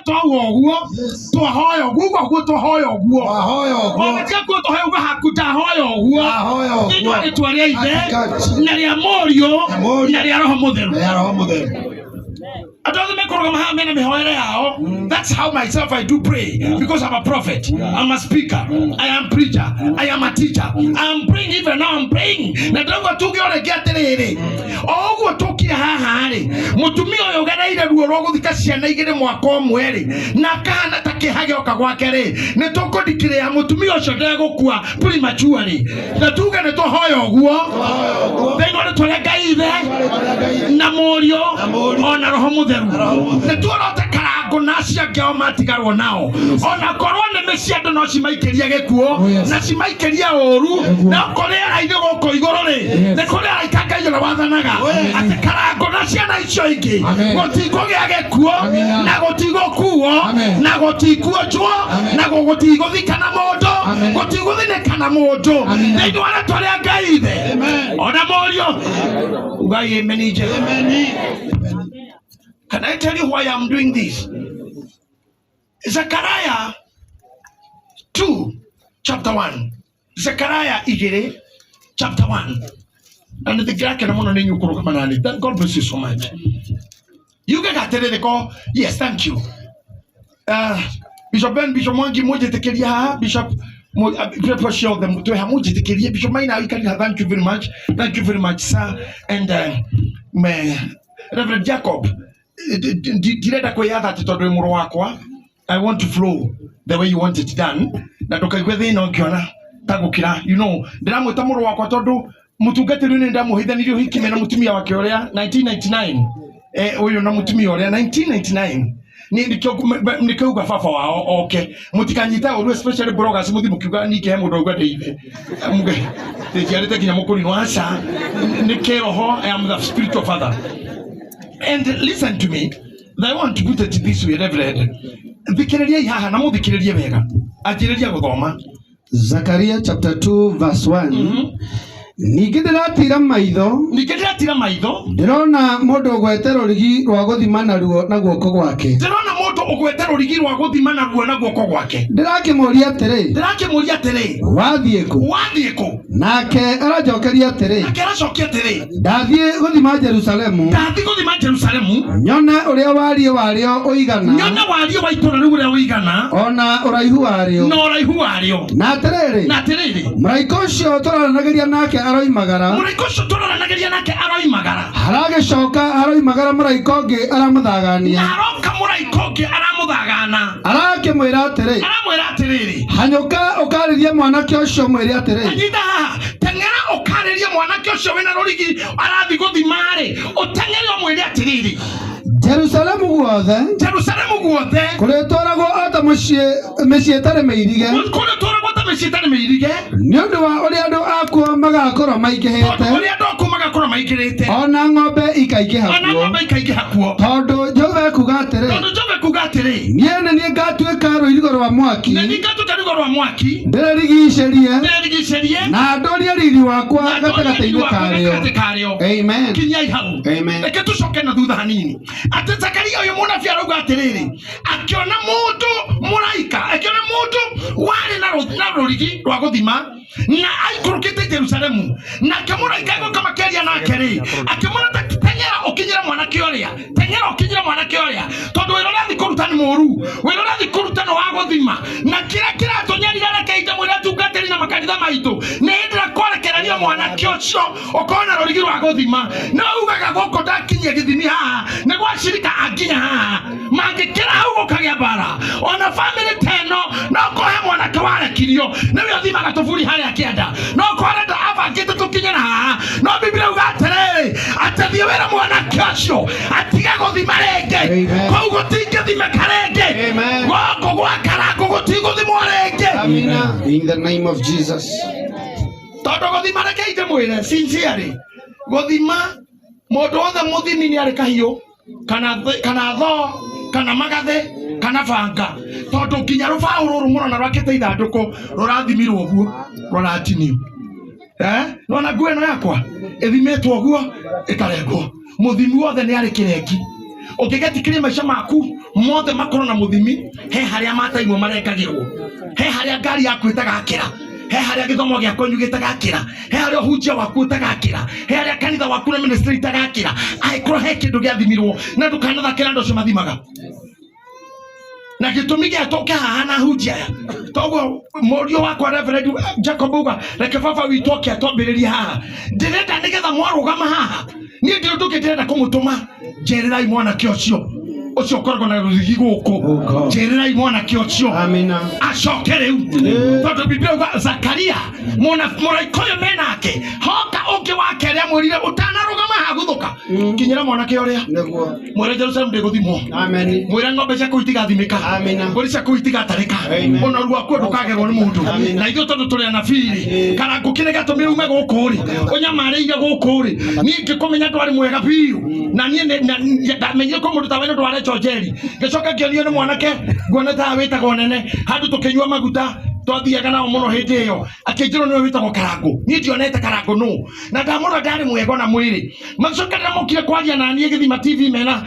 twawo guo twahoyo guo twahoyo guo wabeka guo twahoyo guo hakuta hoyo guo ni twaria ithe na ria morio na ria roho mutheru. That's how myself I do pray, because I'm a prophet, I'm a speaker, I am preacher, I am a teacher, I am praying. Even now I'm praying. Na tangu tuge ole giaterere oguo tukire haha ri mutumia uyu garaire ruo rwo guthika ciana igire mwaka umwe ri na kana takihage oka gwake ri ni tukudikire ya mutumia ucio ndegukua prematurely na tuge ni tuhoya oguo thengone twale gaithe na morio ona roho mutheru ni tuorote karango na cia ngeo matigarwo nao ona korwo ni meciando no cimaikeria gikuo na cimaikeria oru na korea ide goko igoro ri ni korea ikanga igoro wathanaga ati karango na ciana icio ingi gutikogia gikuo na gutigokuo na gutikuojwo na gutiguthikana mundu gutiguthinikana mundu ni ndwara twaria ngai ithe ona morio ugai menije. Can I tell you why I'm doing this? Zechariah 2 chapter 1. Zechariah igere chapter 1. And the Greek and I'm God bless you so much. You get the call. Yes, thank you. Bishop Ben, Bishop Mwangi moja tekelia, Bishop pressure them to have moja tekelia. Bishop Maina, you can thank you very much. Thank you very much, sir. And Reverend Jacob. I want to flow the way you want it done. Na tokaigwethe ino ngiona tagukira, you know, ndiramwita muru wakwa tondu mutungatiri ni ndamuhithanirio hikime na mutumia wake uria 1999 uyu na mutumia uria 1999 ni ndikauga baba wao okay mutikanyita uru especially bloggers muthi mukiuga ni ke mundu ogwete ithe muge tijarite kinya mukuri nwasa ni keroho. I am the spiritual father. And listen to me, I want to put it this way, Reverend. Thikiriria haha na muthikiririe wega. Ajiriria guthoma. Zechariah chapter 2 verse 1. Ningĩ ndĩratira maitho ndĩrona mũndũ ũgwete rũrigi rwa gũthima na guoko gwake. Ndĩrakĩmũria atĩrĩ wathiĩ kũ? Nake aranjokeria atĩrĩ ndathiĩ gũthima Jerusalemu nyone ũrĩa wariĩ warĩo ũigana ona ũraihu warĩo. Na atĩrĩrĩ mũraika ũcio tũraranagĩria nake aroimagara haragicoka haroimagara mũraika ũngĩ arakĩmwĩra atĩrĩ hanyũka ũkarĩrie mwanake ũcio mwĩre atĩrĩ teng'era ũkarĩrie mwanake ũcio wĩna rũrigi arathi gũthima-rĩ ũteng'ere ũmwĩre atĩrĩrĩ Jerusalemu guothe kũrĩtwaragwo ota mĩciĩ ĩtarĩ mĩirige nĩ ũndũ wa ũrĩa andũ akuo magakorwo maingĩhĩte ona ng'ombe ikaingĩha kuo tondũ Jehova ekuuga atĩrĩ niĩ nĩ niĩ ngatuĩka rũirigo rwa mwaki ndĩrĩrigicĩrie na ndũrie riri wakwa gatagatĩ-inĩ karĩo. Amen. Kinyai hau. Amen. Reke tucoke na thutha hanini. Ati Zekaria uyu munabii arauga atĩrĩrĩ akiona mũndũ mũraika akiona mũndũ warĩ na rũrigi rwa gũthima na aikũrũkĩte Jerusalemu na mũraika agoka makeria nake-rĩ akĩmwĩra teng'era ũkinyĩre mwanake ũrĩa tondũ wĩra ũrĩa athi kũruta nĩ mũru, wĩra ũrĩa athi kũruta nĩ wa gũthima na kĩrĩa kĩratũnyarira reke ite mwĩra tungatĩri na makanitha maitũ nĩ hĩndĩ kwerekereria mwanake ũcio ũkorwo na rũrigi rwa gũthima no ugaga gũkũ ndakinyia gĩthimi haha nĩ gwacirika anginya haha mangĩkĩra hau gũkagĩa mbara ona family teno no kũhe mwanake warekirio nĩwe ũthimaga tũburi harĩa kĩenda no kwarenda abangĩte tũkinyĩra haha no Biblia uga atĩrĩrĩ atĩthiĩ wĩra mwanake ũcio atige gũthima rĩngĩ kũu gũtingĩthimĩka rĩngĩ gũkũ gwa karango gũtigũthimwo rĩngĩ. In the name of Jesus. Tondũ gũthima reke ite mwĩre sincerely gũthima mũndũ wothe mũthimi nĩ arĩ kahiũ kana thoo kana magathe kana banga tondu nginya rubaũ rũrũ mũrona rwakĩte ithandũkũ rũrathimirwo ũguo rũratinio nona nguo ĩno yakwa ĩthimetwo ũguo ĩkarengwo mũthimi wothe nĩ arĩ kĩrengi Ukigetikiria maisha maku mothe makorwo na muthimi, he haria mataimwo marekagirwo, he haria ngari yaku itagakira, he haria githomo gya kwanyu gitagakira, he haria hunjia waku utagakira, he haria kanitha waku na ministry itagakira. Aikorwo he kindu giathimirwo na ndukanathakira ndo cio mathimaga. Na gitumi gya toka hana hunjia togo morio wakwa Reverend Jacob Uga reke baba witũ oke atwambĩrĩrie haha. Ndĩrenda nĩgetha mwarũgama haha niĩ ndĩ ũndũ ndĩrenda kũmũtũma. Njererai mwanake ũcio ũkoragwo na rũthigi gũkũ. Njererai mwanake ũcio acoke rĩu, tondũ Biblia yuga Zakaria mũraika ũyũ menake hoka ũngĩ wake arĩa mwĩrire ũtanarũgama haha gũthũka kinyĩra mwanake ũrĩa mwĩre Jerusalem ndĩgũthimwo, mwĩre ng'ombe ciaku itigathimĩka, mbũri ciaku itigatarĩka, ũnoru waku ndũkagerwo nĩ mũndũ. Na ithuĩ tondũ tũrĩ anabii kana ngũkĩrĩ gatũmĩre ume gũkũ rĩ ũnyamarĩire gũkũ rĩ niĩ ngĩkũmenya ndwarĩ mwega biũ na niĩ ndamenyire ko mũndũ ta we ndwarĩ Njeri gĩcoka kĩonio nĩ mwanake nguona ta wĩtagwo nene handũ tũkĩnyua maguta twathiaga nao mũno hĩndĩ ĩyo akĩnjĩrwo nĩwe wĩtagwo Karango. Niĩ ndionete Karango no na ndamũrwo ndarĩ mwega na mwĩrĩ. Macoka ndamũkire kwaria na niĩ Gĩthima TV mena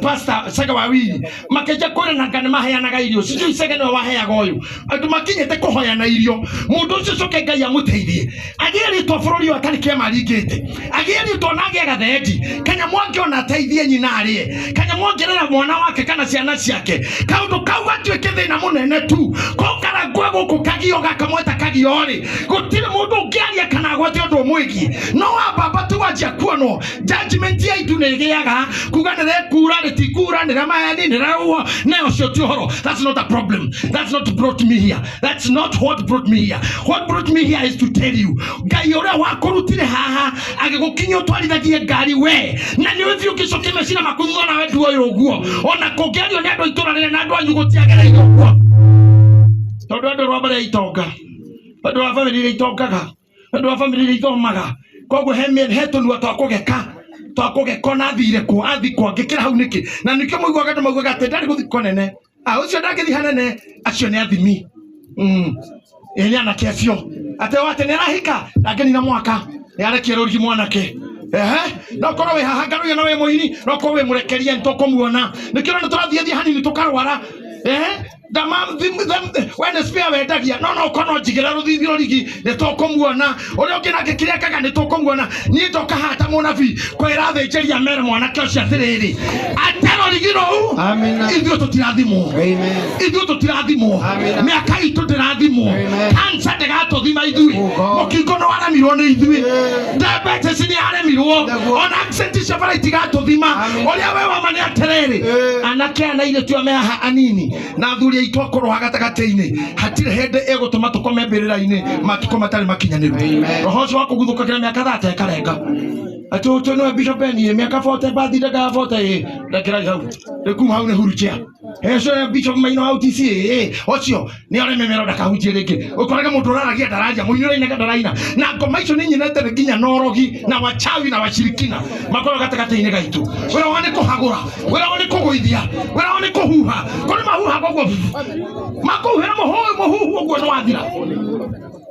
Pastor Saga Wawiri makĩnja kwĩrana kana maheanaga irio sijui Saga nĩwe waheaga ũyũ andũ makinyĩte kũhoyana irio. Mũndũ ũcio coke Ngai amũteithie agĩe rĩtwa bũrũri wa tarĩ kĩama ringĩte agĩe rĩtwa na agĩe gathendi kanyamũ angĩona ateithie nyina arĩe kanyamũ angĩrera mwana wake kana ciana ciake kaũndũ kau gatuĩke thĩna mũnene tu ko Karango gũkũ kagio gakamweta kagio rĩ gũtirĩ mũndũ ũngĩaria kana agwate ũndũ mũĩgie no ababa tu wanjia kuonwo judgment ya itu nĩgĩaga kuga nĩrekura rĩtikura nĩramayani nĩraũo na ũcio ti ũhoro. That's not a problem. That's not brought me here. That's not what brought me here. What brought me here is to tell you Ngai ũrĩa wakũrutire haha agĩgũkinyia ũtwarithagie ngari we na nĩ ũthiĩ ũgĩcokia meciria maku thutha na we nduoĩ ũguo ona kũngĩario nĩ andũ a itũra rĩrĩ na andũ anyu gũtiagereire ũguo tondũ andũ rwa mbere itonga andũ a famĩlĩ itongaga andũ a famĩlĩ ithomaga koguo he tũnua twakũgeka na athire kũ athikwo ngĩkĩra hau nĩkĩ na nĩkĩo mũiguaga andũ maugaga atĩ ndarĩ gũthikwo nene ũcio ndangĩthiĩ hanene acio nĩ athimi nĩ anake acio atĩ o atĩ nĩ arahika ndangĩnina mwaka nĩ arekia rũrigi mwanake no korwo wĩ haha ngaruya na wĩ mũini no korwo wĩ mũrekeria nĩtũkũmuona nĩkĩo nĩ tũrathiĩ hanini tũkarwara wene spare wendagia no ũkorwo njigĩra rũrigi nĩtũkũmuona ũrĩa ũngĩ nake kĩrĩa kaga nĩtũkũmuona niĩ ndoka haha ta mũnabii kwĩra thĩnjĩria mere mwanake ũcio atĩrĩrĩ ate rũrigi rũu ithuĩ tũtirathimwo mĩaka itũ ndĩrathimwo kansa ndĩgatũthima ithuĩ mũkingo nĩ waremirwo nĩ ithuĩ diabetes nĩ yaremirwo ona accent cia bara itigatũthima ũrĩa we wama nĩ atĩrĩrĩ anake ana airĩtu ame haha anini na athuri aitũ akorwo gatagatĩ-inĩ hatirĩ hĩndĩ ĩgũtũma tũkome mbĩrĩra-inĩ matukũ matarĩ makinyanĩru. Roho ũcio wa kũguthũkagĩra mĩaka 30 ĩkarenga atĩ ũtũ nĩwe Bishop Eni mĩaka 40 bathi ndaga 40 ndakĩrai hau rĩkuma hau nĩ huruchia Eso Bishop Maino hau TC ũcio nĩ ore memero ndakahunjie rĩngĩ ũkoraga mũndũ ũraragia ndaraja mũinyũra-inĩ ndaraina na ngoma icio nĩ nyinete nginya norogi na wachawi na washirikina makorwo gatagatĩ-inĩ gaitũ wĩra wao nĩ kũhagũra wĩra wao nĩ kũgũithia wĩra wao nĩ kũhuha kũrĩ mahuha koguo makũhuhĩra mũhuhu ũguo nĩ wathira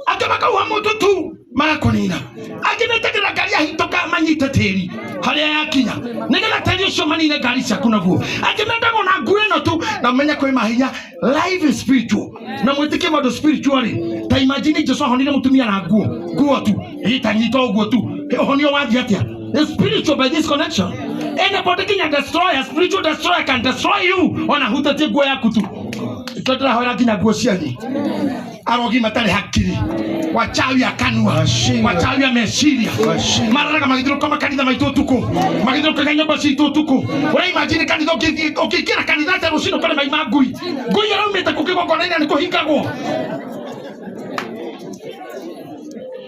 angĩ makauha mũndũ tu magakonina angĩ nĩtegera ngari ahitũka manyite tĩri harĩa yakinya nĩgetha tĩri ũcio manine ngari ciaku naguo angĩ mendagwo na nguo ĩno tu na menya kwĩ mahinya. Life is spiritual na mwĩtĩkie maũndũ spiritually ta imagine Jesũ ahonire mũtumia na nguo tu ĩtanyita ũguo tu ũhonio wathiĩ atĩa. It's spiritual by this connection. Anybody can destroy, a spiritual destroyer can destroy you ona hutatie nguo yaku tu tondra hora nginya nguo cianyu arogi matarĩ hakiri wachawi akanua wachawi ameciria mararaga magithiũrũrũka makanitha maitũ ũtukũ magithiũrũrũkaga nyũmba citũ ũtukũ ũrĩa imagine kanitha ũkĩingĩra kanitha atĩ rũciinĩ ũkore maima ngui araumĩte kũkĩgongona-inĩ nĩ kũhingagwo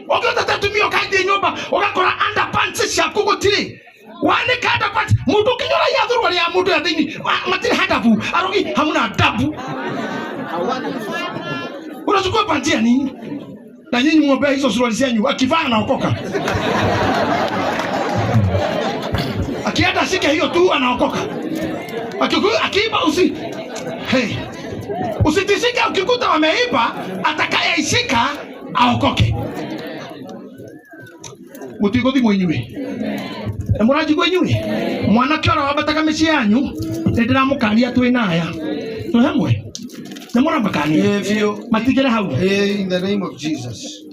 ũngĩhota atumia ũkathiĩ nyũmba ũgakora underpants ciaku gũtirĩ wanĩka underpants mũndũ ũkĩnyora yathũrwa ya mũndũ ya thĩinĩ matirĩ hadabu arogi hamuna dabu unachukua pantia nini na nyinyi mwombea hizo suruali zenyu akivaa anaokoka akienda shike hiyo tu anaokoka akiiba usitishike ukikuta wameiba atakayeishika aokoke mutigothi mwenyewe Murajigwa inyuĩ mwanake ũrĩa wambataga mĩciĩ yanyu nĩndĩramũkania twĩna aya tũ hamwe nĩmũramakania matigere hau in the name of Jesus.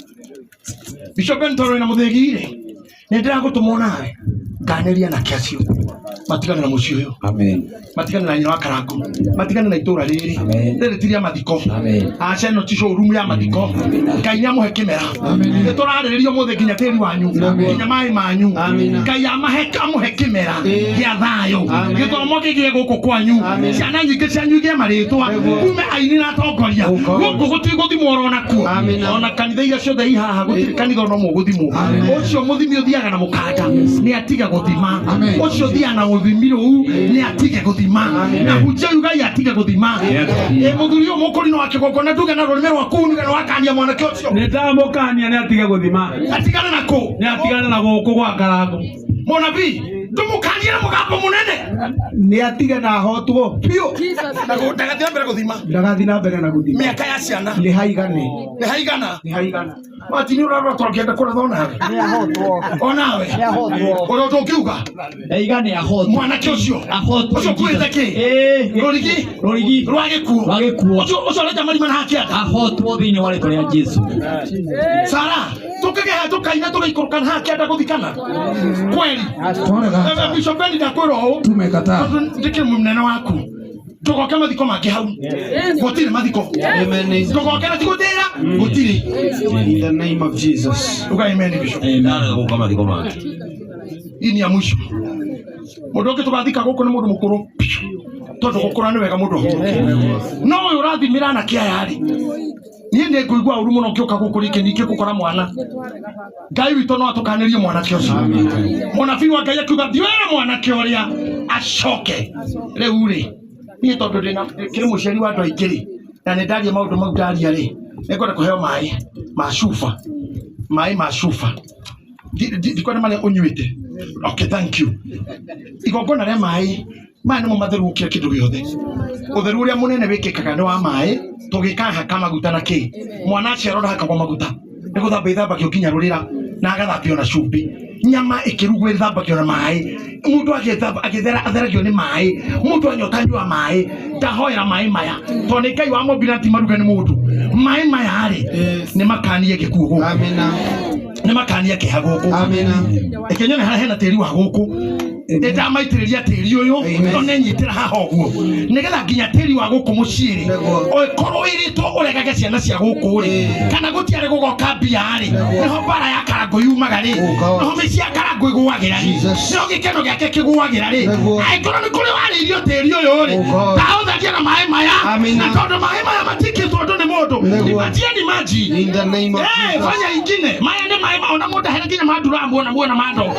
Bishop Ntoro na mũthĩgi-rĩ nĩndĩragũtũma nawe nganĩria na kĩacio matigane na mũciĩ ũyũ. Amen. Matigane na nyina wa Karangu, matigane na itũra rĩrĩ rĩrĩtiria mathiko. Aca ĩno ti showroom ya mathiko. Ngai nĩamũhe kĩmera nĩtũrarĩrĩria ũmũthĩ nginya tĩri wanyu nginya maĩ manyu. Ngai amũhe kĩmera gĩa thayũ gĩthomo gĩgĩe gũkũ kwanyu ciana nyingĩ cianyu igĩe marĩtwa kume aini na atongoria gũkũ gũtirĩ gũthimwo oro nakuo ona kanitha iria ciothe i haha gũtirĩ kanitha ona ũmwe gũthimwo. Ũcio mũthimi ũthiaga na mũkanda nĩ atige gũthima. Ũcio ũthiaga na mũthimi rĩu nĩ atige gũthima. Na hujia yugai atige gũthima. Mũthuri ũyũ mũkũrinũ wa kĩgongona nduge na rũrĩmĩ rwaku nĩgetha wakania mwanake ũcio. Nĩndamũkania nĩ atige gũthima. Atigane na kũ? Nĩ atigane na gũkũ gwa Karangu. Mũnabii ndũmũkanie na mũgambo mũnene nĩ atige na ahotwo biũ ndagathiĩ na mbere gũthima. Ndagathiĩ na mbere na gũthima. Mĩaka ya ciana nĩ haigane. Nĩ haigana. Nĩ haigana. Mati nĩ ũrarora tũngĩenda kũratha onawe. Nĩ ahotwo. Onawe. Nĩ ahotwo. Ũrĩa tũngiuga. Haigane ahotwo. Mwanake ũcio. Ahotwo. Ũcio kwĩte kĩ? Rũrigi. Rũrigi. Rwa gĩkuũ. Rwa gĩkuũ. Ũcio ũreta marima na hakĩanda. Ahotwo thĩinĩ wa rĩtwa rĩa Jesũ. Sara tũkĩgeha tũkaina tũgaikũrũkana hakĩanda gũthikana. Kweli. Bishop Bendi ndakwĩra ũũ. Tumekataa. Ndĩkĩrĩ mũnene waku. Tũgoke mathiko mangĩ hau. Gũtirĩ mathiko. Amen. Tũgoke na tigũtĩra gũtirĩ. In the name of Jesus. Uga amen Bishop. Gũka mathiko mangĩ. Hii ni ya mwisho. Mũndũ ũngĩ tũgathika gũkũ nĩ mũndũ mũkũrũ. Tondũ gũkũra nĩ wega mũndũ ahurũke. No ũyũ ũrathimĩra na kĩaya-rĩ niĩ nĩ ngũigua ũru mũno ngĩũka gũkũ rĩngĩ ningĩ gũkora mwana. Ngai witũ no atũkanĩrie mwanake ũcio. Mũnabii wa Ngai akiuga thiwĩra mwanake ũrĩa acoke. Rĩu-rĩ niĩ tondũ ndĩna kĩrĩ mũciari wa andũ aingĩ-rĩ na nĩ ndaria maũndũ mau ndaria-rĩ nĩngwenda kũheo maĩ ma cuba. Maĩ ma cuba. Ndikwenda marĩa ũnyuĩte. Okay, thank you. Igongona rĩa maĩ maya nĩmo matheru gũkĩra kĩndũ gĩothe. Ũtheru ũrĩa mũnene wĩkĩkaga nĩ wa maĩ tũgĩkahaka maguta na kĩ. Mwana aciarwo ndahakagwo maguta nĩ gũthamba ithambagio nginya rũrĩra na agathambio na cumbĩ. Nyama ĩkĩrugwo ĩthambagio na maĩ. Mũndũ agĩtheragio nĩ maĩ. Mũndũ anyota nyua maĩ. Ndahoera maĩ maya tondũ nĩ Ngai wa mũmbira ti maruge nĩ mũndũ. Maĩ maya-rĩ nĩ makanie gĩkuũ gũkũ. Amina. Nĩ makania kĩha gũkũ. Amina. Ĩkĩnyone harĩa hena tĩri wa gũkũ. Ndamaitĩrĩria tĩri ũyũ no nĩnyitĩra haha ũguo nĩgetha nginya tĩri wa gũkũ mũciĩ-rĩ ũkorwo wĩrĩtwo ũregage ciana cia gũkũ-rĩ kana gũtiarĩ gũgoka mbia-rĩ nĩho mbara ya Karangu yumaga-rĩ nĩho mĩciĩ ya Karangu ĩgũagĩra-rĩ nĩho gĩkeno gĩake kĩgũagĩra-rĩ angĩkorwo nĩ kũrĩ warĩirio tĩri ũyũ-rĩ ndaũtharia na maĩ maya na tondũ maĩ maya matikĩtwo ũndũ nĩ mũndũ ibatieni maji. In the name of Jesus. Fanya ingine maya nĩ maĩ ona mũndũ ahera nginya manduramu ona muona mando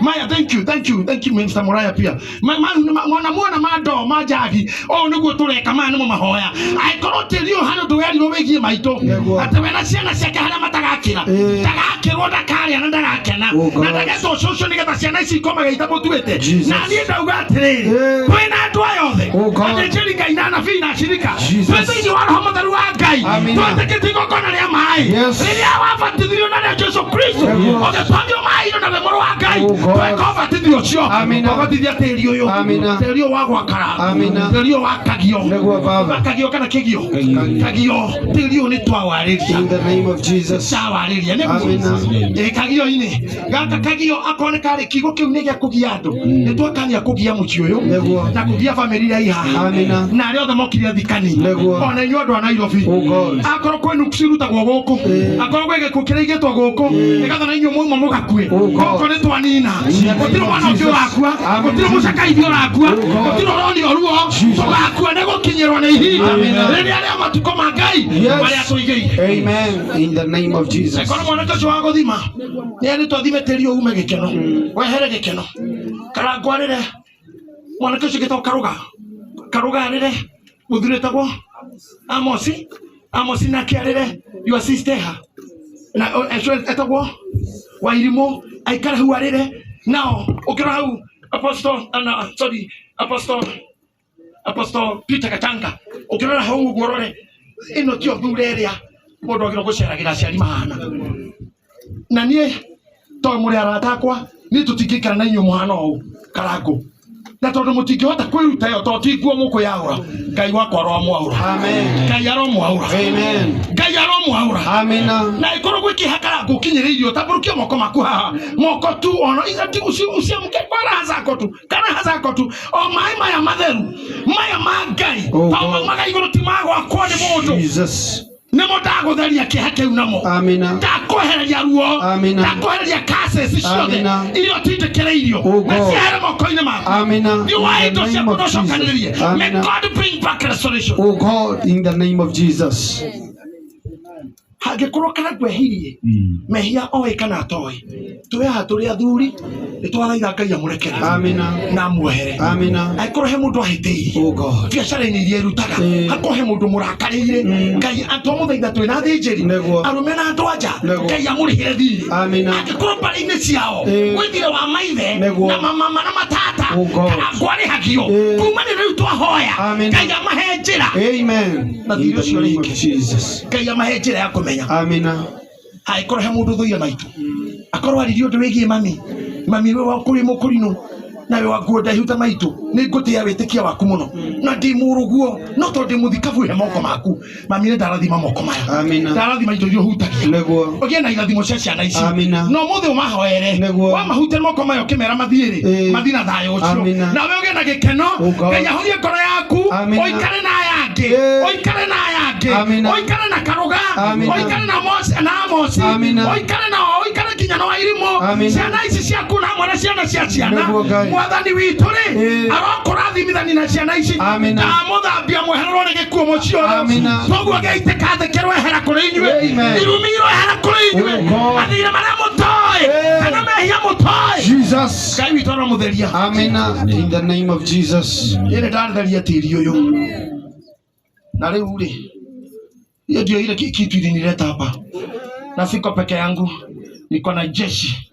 maya thank you Minister Muraya pia muona mando majagi o nĩguo tũreka maya nĩmo mahoya angĩkorwo tĩri ũyũ hana ndũgerirwo wĩgiĩ maitũ atĩ we na ciana ciake harĩa matagakĩra ndagakĩrwo ndakarĩa na ndagakena na ndagetwo cũcũ nĩgetha ciana ici ikomaga itamũtuĩte na niĩ ndauga atĩrĩrĩ kwĩna andũ aya othe athĩnjĩri Ngai na anabii na acirika twĩ thĩinĩ wa roho mũtheru wa Ngai twĩtĩkĩtie igongona rĩa maĩ rĩrĩa wabatithirio na rĩa Jesũ Kristo ũgĩtwamio maĩ-inĩ na we mũrũ wa Ngai tweka ũbatithio ũcio ũgatithia tĩri ũyũ tĩri ũyũ wa gwakara tĩri ũyũ wa kagio kana kĩgio tĩri ũyũ nĩ twawarĩria twawarĩria nĩguo kagio-inĩ gaka kagio akorwo nĩ karĩ kiugo kĩu nĩ gĩa kũgia andũ nĩ twakania kũgia mũciĩ ũyũ na kũgia bamĩrĩ iria ihaha na arĩa othe mokire thikani ona inyuĩ andũ a Nairobi akorwo kwĩ nuksi irutagwo gũkũ akorwo gwĩ gĩkuũ kĩrĩigĩtwo gũkũ nĩgetha na inyuĩ mwauma mũgakue gũkũ nĩ twanina gũtirĩ mwana ũngĩ ũrakua gũtirĩ mũcakaithia ũrakua gũtirĩ ũronio ruo tũgakua nĩ gũkinyĩrwo nĩ ihinda rĩrĩa rĩa matukũ ma Ngai marĩa tũigĩire. Amen. In the name of Jesus. Ekoro mwanake ũcio wa gũthima nĩ twathime tĩri ũyũ ume gĩkeno wehere gĩkeno Karangu arĩre mwanake ũcio gĩtagwo Karũga arĩre mũthuri wĩtagwo Amosi nake arĩre your sister na etagwo Wairimu aikara hau arĩre nao ukira hau Apostle Peter Katanga ukirora hau ugorore ino tio thureria mundu ogiro guceragira aciari mahana na nie to muri aratakwa ni tutikikana na inyo muhano karago na tondu mutingihota kwiruta yo to tiguo muko yaura Ngai wakwa ro mwaura amen Ngai aro mwaura amen Ngai aro mwaura amen na ikoro gwikihakara gukinyiririo taburukia moko maku haha moko tu ono izati usia mkepara hazako tu kana hazako tu o mai maya matheru maya magai ta magai igoro ti magwa kwa ni mundu Jesus nemo ndagutheria kihake unamo amina ndakohereria ruo amina ndakohereria cases ciothe irio tindikereirio na ciare moko-ini maku amina you are to cia kunocokaniririe may God bring back restoration oh God in the name of Jesus hangikorwo kana kwehirie mehia oe kana atoe tuya turi athuri nitwaraitha Ngai amurekere amina na muohere amina aikorwo he mundu ahitiirie oh God biacara-ini iria irutaga hakorwo he mundu murakarĩire Ngai atwamuthaitha twina thinjiri arume na andu anja Ngai amurihire thiri angikorwo mbara-ini ciao withire wa maithe na mama na matata kana ngwarihagio kumani riu twahoya Ngai amahe njira amen na thiri ucio ringi Jesus Ngai amahe njira ya kumenya amina aikorwo he mundu thuire maitu akorwo aririo ndu wigie mami we wa kuri mukurino na we wa guoda hiuta maitu ni ngutia witikia waku muno na ndi muruguo no to ndi muthikavu he moko maku mami ne ndarathima moko maya amina ndarathima indo irio hutagia neguo ogie na irathimo cia ciana ici no muthe umahoere wa mahute moko mayo kimera mathiiri mathina thayo ucio na we ogie na gikeno Ngai ahorie ngoro yaku oikare na ayangi oikare na ayangi oikare na karuga oikare na Amosi oikare na oikare kinya na Wairimu ciana ici ciaku na mwana ciana cia ciana mwathani witu ri arokurathimithani na ciana ici muthambia mwehererwo ni gikuo mucio toguo geitĩka thekerwo ehera kũrĩ inyuĩ irumirwo ehera kũrĩ inyuĩ athire marĩa mũtoĩ kana mehia mũtoĩ Jesus Ngai witu aromutheria amina in the name of Jesus yene ndatheria tĩri ũyũ na rĩu rĩ hiyo ndio ile kitu ilinileta hapa na siko peke yangu niko na jeshi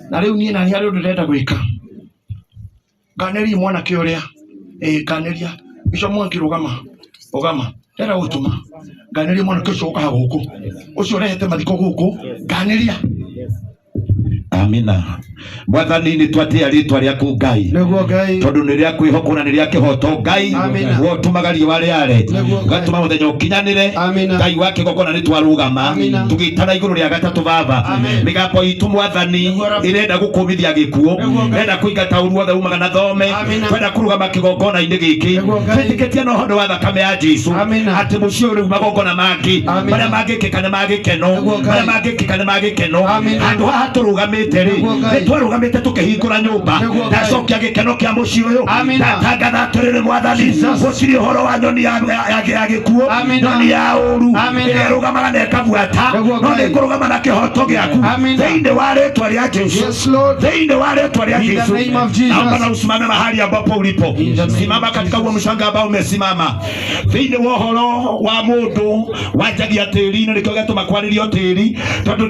na leo nie na ni hario ndĩrenda gwĩka nganeria mwana kĩoria nganeria ico mwanki rugama ndĩrenda gũtũma nganeria mwana kĩocio ũkaha gũkũ ũcio ũrehete mathiko gũkũ nganeria amina mwathani ni twatia ritwa riaku Ngai tondu ni ria kwihokwo na ni ria kihoto Ngai wo tumagarie wale ale gatuma muthenya ukinyanire Ngai wake gokona ni twarugama tugitana iguru ria gatatu baba migambo itu mwathani irenda gukumithia gikuo irenda kuingata uruothe umaga na thome kwenda kurugama kigongona inde giki twitiketia no hondo wa thakame ya Jesu ati mucio ri magongona mangi maria mangikikane magikeno maria mangikikane magikeno andu haha turugamite ri twarugamite tukihingura nyumba ndacokia gikeno kia mucio uyu ndatangatha atiriri mwathani guciri uhoro wa nyoni ya gikuo nyoni ya uru irugamaga na ikabuata no ni kurugama na kihoto giaku thiini wa ritwa ria Jesu thiini wa ritwa ria Jesu naomba na usimame mahali ambapo ulipo simama katika huo mshanga ambao umesimama thiini wa uhoro wa mundu wanjagia tĩri-inĩ nĩkĩo gĩatũma kwarĩrio tĩri tondu